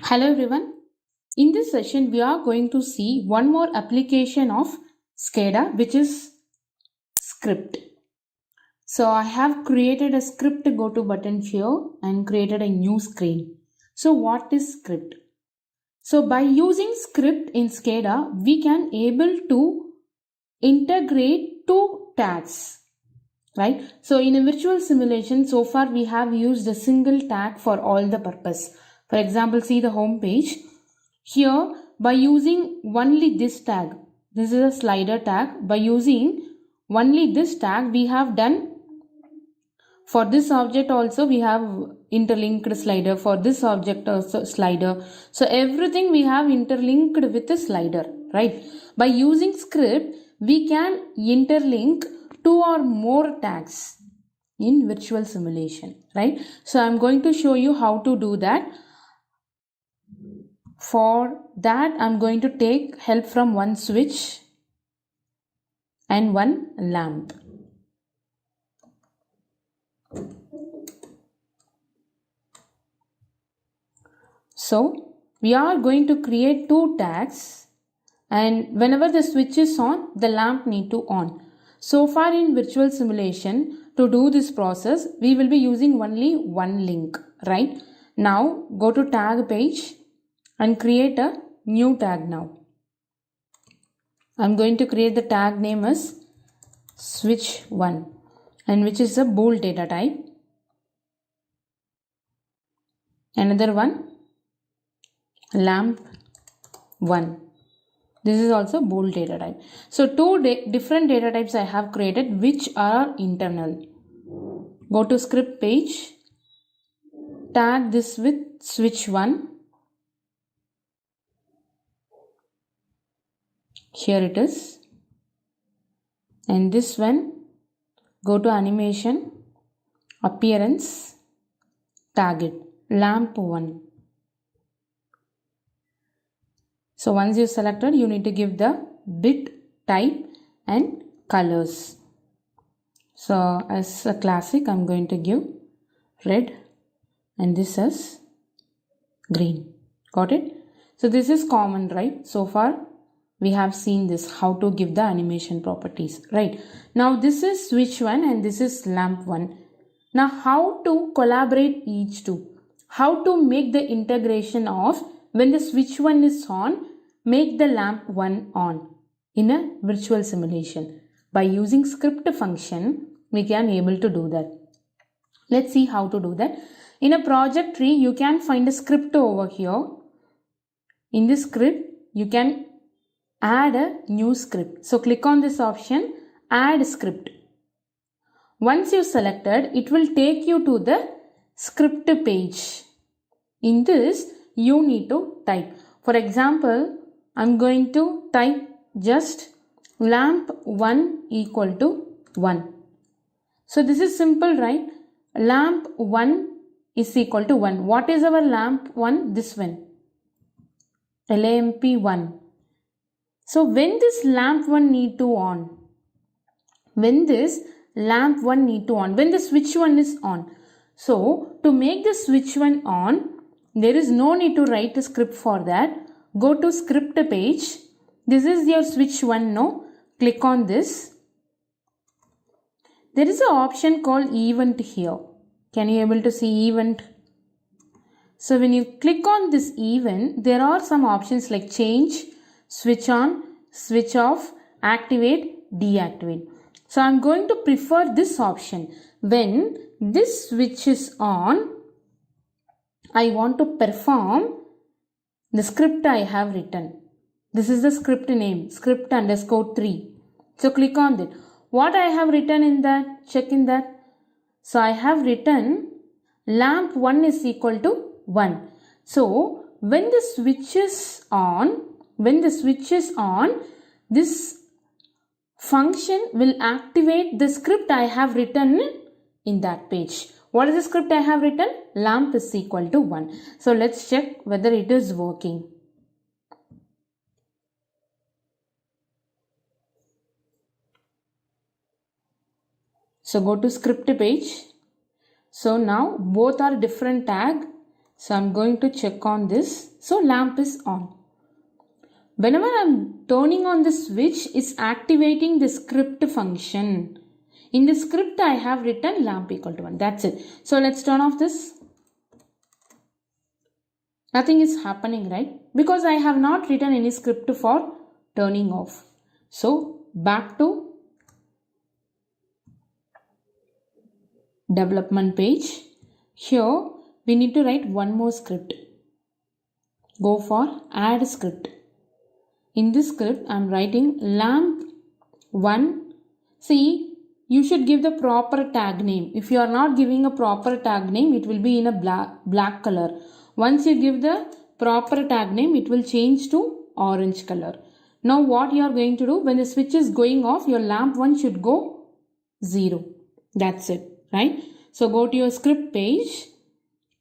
Hello everyone. In this session, we are going to see one more application of SCADA, which is script. So I have created a script go to button here and created a new screen. So what is script? So by using script in SCADA, we can able to integrate two tags, right? So in a virtual simulation, so far we have used a single tag for all the purpose. For example, see the home page. Here, by using only this tag, this is a slider tag. By using only this tag, we have done for this object also we have interlinked slider, for this object also slider. So everything we have interlinked with a slider, right? By using script, we can interlink two or more tags in virtual simulation, right? So I'm going to show you how to do that. For that, I'm going to take help from one switch and one lamp. So we are going to create two tags, and whenever the switch is on, the lamp need to on. So far in virtual simulation, to do this process, we will be using only one link, right? Now go to tag page and create a new tag now. I'm going to create the tag name as switch 1 and which is a bool data type. Another one lamp 1. This is also bool data type. So two different data types I have created which are internal. Go to script page, tag this with switch 1. Here it is. And this one, go to animation, appearance, tag it, lamp 1. So once you selected, you need to give the bit type and colors. So as a classic, I'm going to give red and this as green. Got it? So this is common, right? So far we have seen this, how to give the animation properties, right? Now this is switch 1 and this is lamp 1. Now how to collaborate each two? How to make the integration of when the switch 1 is on, make the lamp 1 on in a virtual simulation. By using script function, we can able to do that. Let's see how to do that. In a project tree, you can find a script over here. In this script, you can add a new script. So click on this option, add script. Once you selected, it will take you to the script page. In this, you need to type. For example, I'm going to type just lamp 1 equal to 1. So this is simple, right? Lamp 1 is equal to 1. What is our lamp 1? This one. LAMP 1. So when this lamp 1 need to on? When this lamp 1 need to on? When the switch 1 is on. So to make the switch 1 on, there is no need to write a script for that. Go to script page. This is your switch 1 now. Click on this. There is an option called event here. Can you able to see event? So when you click on this event, there are some options like change, switch on, switch off, activate, deactivate. So I'm going to prefer this option. When this switch is on, I want to perform the script I have written. This is the script name, script underscore 3. So click on that. What I have written in that, check in that. So I have written lamp 1 is equal to 1. So when the switch is on, this function will activate the script I have written in that page. What is the script I have written? Lamp is equal to 1. So let's check whether it is working. So go to script page. So now both are different tag So I'm going to check on this. So lamp is on. Whenever I'm turning on the switch, it's activating the script function. In the script, I have written lamp equal to 1. That's it. So let's turn off this. Nothing is happening, right? Because I have not written any script for turning off. So back to development page. Here we need to write one more script. Go for add script. In this script, I am writing lamp 1. See, you should give the proper tag name. If you are not giving a proper tag name, it will be in a black color. Once you give the proper tag name, it will change to orange color. Now what you are going to do, when the switch is going off, your lamp 1 should go 0. That's it, right? So go to your script page.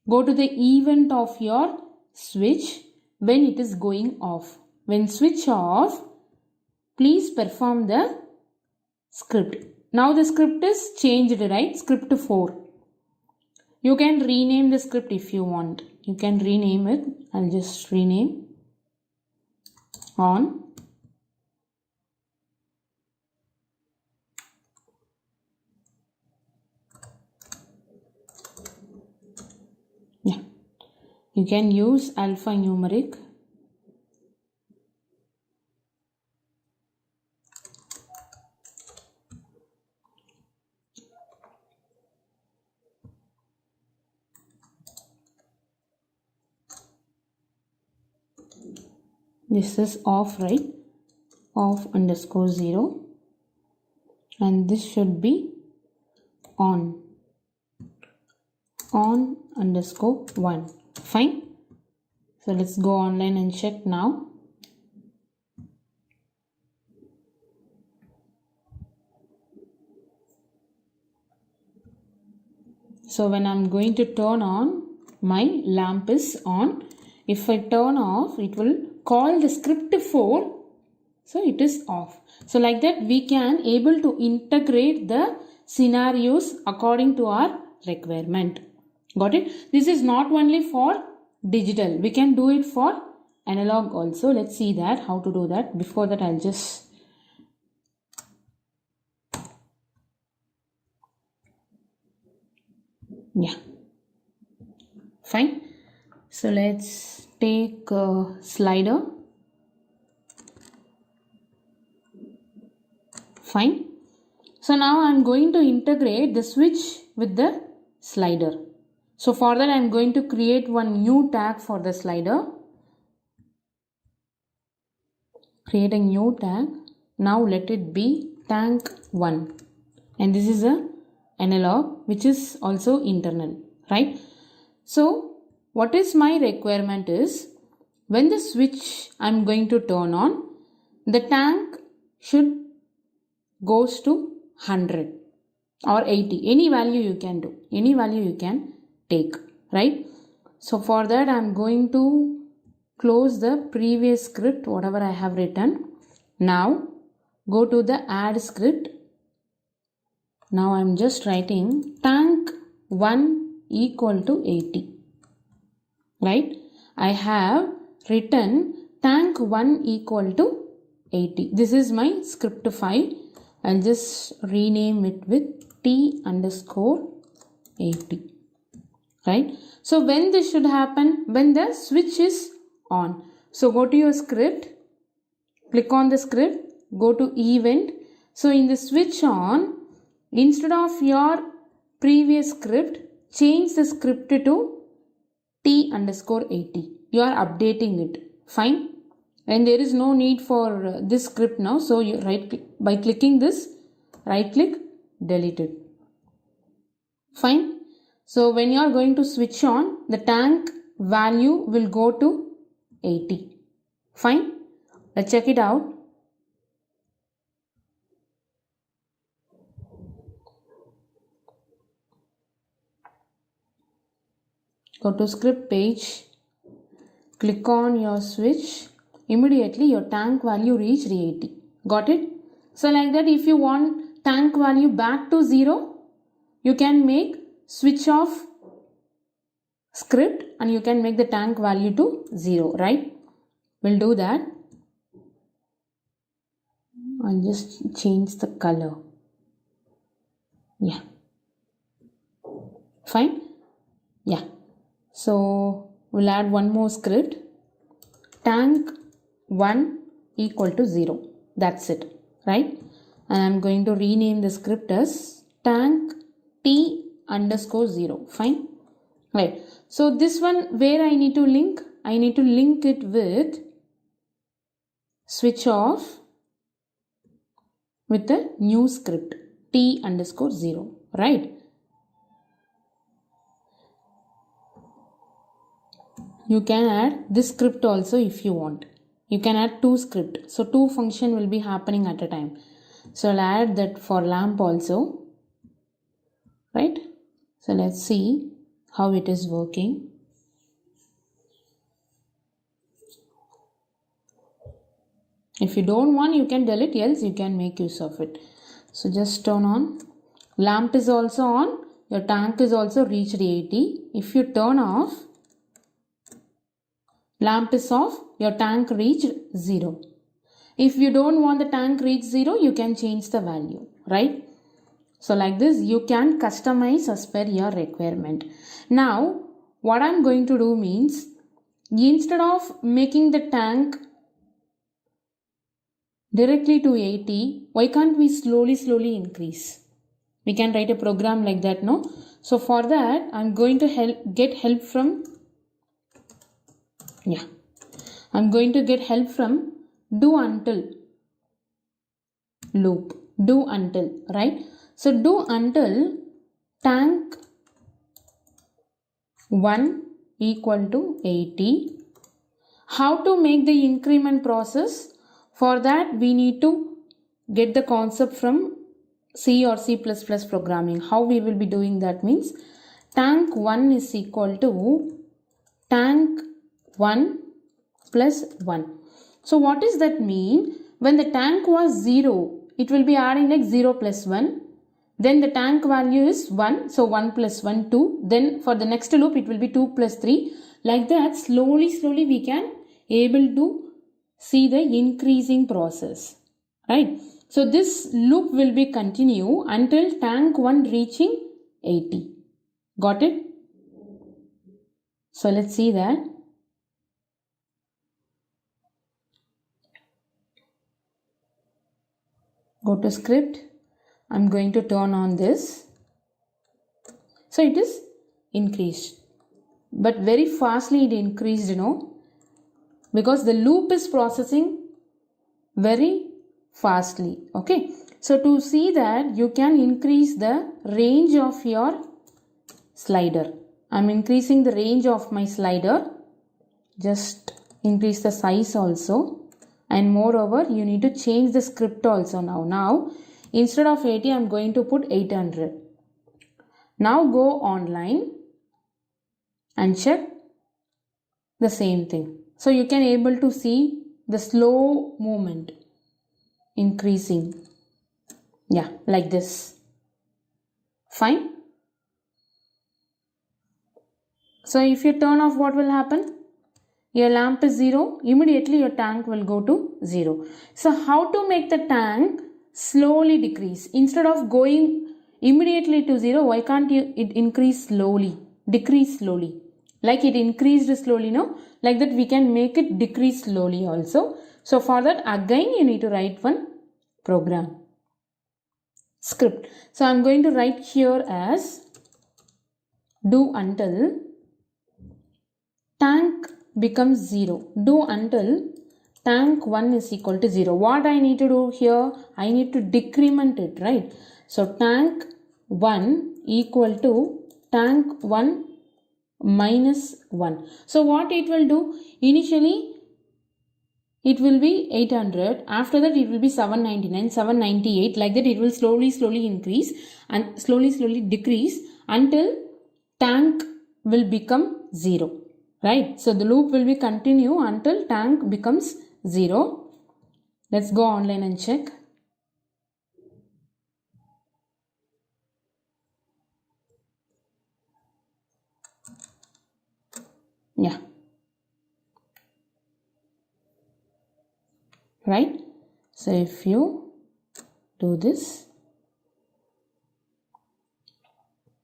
Go to the event of your switch when it is going off. When switch off, please perform the script. Now the script is changed, right? Script 4. You can rename the script if you want. You can rename it. I'll just rename on. Yeah. You can use alphanumeric. This is off, right? Off underscore 0. And this should be on. On underscore 1. Fine. So let's go online and check now. So when I'm going to turn on, my lamp is on. If I turn off, it will call the script 4. So it is off. So like that we can able to integrate the scenarios according to our requirement. Got it? This is not only for digital. We can do it for analog also. Let's see that how to do that. Before that I'll just fine. So let's take a slider. Fine. So now I'm going to integrate the switch with the slider. So for that I'm going to create one new tag for the slider. Create a new tag. Now let it be tank 1. And this is a analog which is also internal, right? So what is my requirement is when the switch I'm going to turn on, the tank should goes to 100 or 80. Any value you can do. Any value you can take, right? So for that I'm going to close the previous script, whatever I have written. Now go to the add script. Now I'm just writing tank 1 equal to 80. Right? I have written tank 1 equal to 80. This is my script file. I'll just rename it with T underscore 80. Right? So when this should happen? When the switch is on. So go to your script. Click on the script. Go to event. So in the switch on, instead of your previous script, change the script to T underscore 80. You are updating it. Fine. And there is no need for this script now. So you by clicking this, right click, delete it. Fine. So when you are going to switch on, the tank value will go to 80. Fine. Let's check it out. Go to script page. Click on your switch. Immediately your tank value reached 80. Got it? So like that, if you want tank value back to 0, you can make switch off script and you can make the tank value to 0, right? We'll do that. I'll just change the color. Yeah. Fine. Yeah. So we'll add one more script. Tank 1 equal to 0. That's it, right? And I'm going to rename the script as tank t underscore 0. Fine. Right. So this one, where I need to link? I need to link it with switch off with the new script t underscore 0, right? You can add this script also if you want. You can add two script. So two function will be happening at a time. So I'll add that for lamp also, right? So let's see how it is working. If you don't want, you can delete, else you can make use of it. So just turn on. Lamp is also on. Your tank is also reached 80. If you turn off, lamp is off, your tank reached 0. If you don't want the tank reach 0, you can change the value, right? So like this, you can customize as per your requirement. Now, what I'm going to do means, instead of making the tank directly to 80, why can't we slowly increase? We can write a program like that, no? So for that, I'm going to get help from do until loop. Do until, right? So do until tank 1 equal to 80. How to make the increment process? For that, we need to get the concept from C or C++ programming. How we will be doing that means, tank 1 is equal to tank 1 plus 1. So what does that mean? When the tank was 0, it will be adding like 0 plus 1. Then the tank value is 1. So 1 plus 1, 2. Then for the next loop, it will be 2 plus 3. Like that, slowly we can able to see the increasing process, right? So this loop will be continue until tank 1 reaching 80. Got it? So let's see that. Go to script. I'm going to turn on this. So it is increased. But very fastly it increased, because the loop is processing very fastly. Okay. So to see that, you can increase the range of your slider. I'm increasing the range of my slider. Just increase the size also. And moreover, you need to change the script also now. Now, instead of 80, I'm going to put 800. Now go online and check the same thing. So you can able to see the slow movement increasing. Yeah, like this. Fine. So if you turn off, what will happen? Your lamp is 0, immediately your tank will go to 0. So how to make the tank slowly decrease? Instead of going immediately to 0, why can't it increase slowly, decrease slowly? Like it increased slowly, no? Like that we can make it decrease slowly also. So for that, again you need to write one program, script. So I'm going to write here as do until tank becomes 0. Do until tank 1 is equal to 0. What I need to do here? I need to decrement it, right? So tank 1 equal to tank 1 minus 1. So what it will do? Initially it will be 800. After that it will be 799, 798. Like that it will slowly increase and slowly decrease until tank will become 0. Right? So the loop will be continue until tank becomes 0. Let's go online and check. Yeah. Right? So if you do this,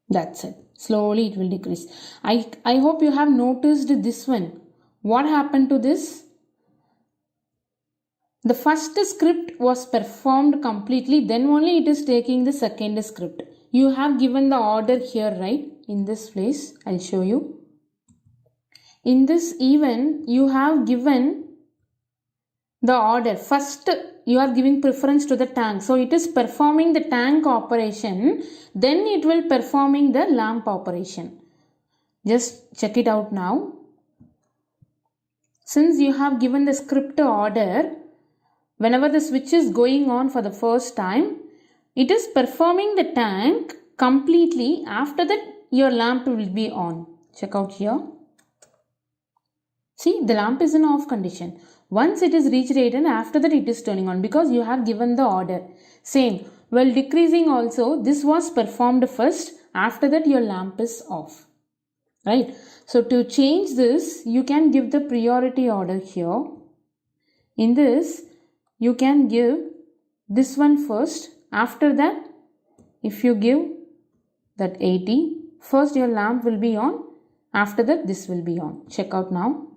that's it. Slowly it will decrease. I hope you have noticed this one. What happened to this? The first script was performed completely, then only it is taking the second script. You have given the order here, right? In this place, I'll show you. In this event, you have given the order. First, you are giving preference to the tank. So, it is performing the tank operation. Then it will performing the lamp operation. Just check it out now. Since you have given the script order, whenever the switch is going on for the first time, it is performing the tank completely. After that, your lamp will be on. Check out here. See, the lamp is in off condition. Once it is reached 8 and after that it is turning on because you have given the order. Same, while decreasing also, this was performed first. After that, your lamp is off. Right? So, to change this, you can give the priority order here. In this, you can give this one first. After that, if you give that 80, first your lamp will be on. After that, this will be on. Check out now.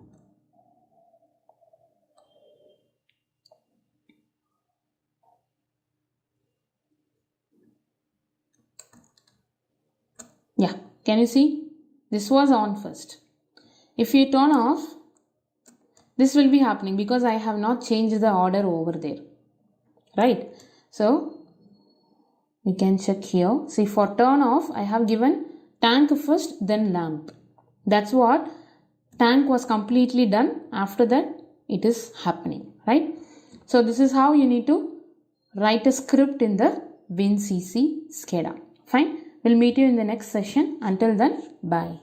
Yeah, can you see? This was on first. If you turn off, this will be happening because I have not changed the order over there. Right? So, you can check here. See, for turn off, I have given tank first, then lamp. That's what tank was completely done. After that, it is happening. Right? So, this is how you need to write a script in the WinCC SCADA. Fine? We'll meet you in the next session. Until then, bye.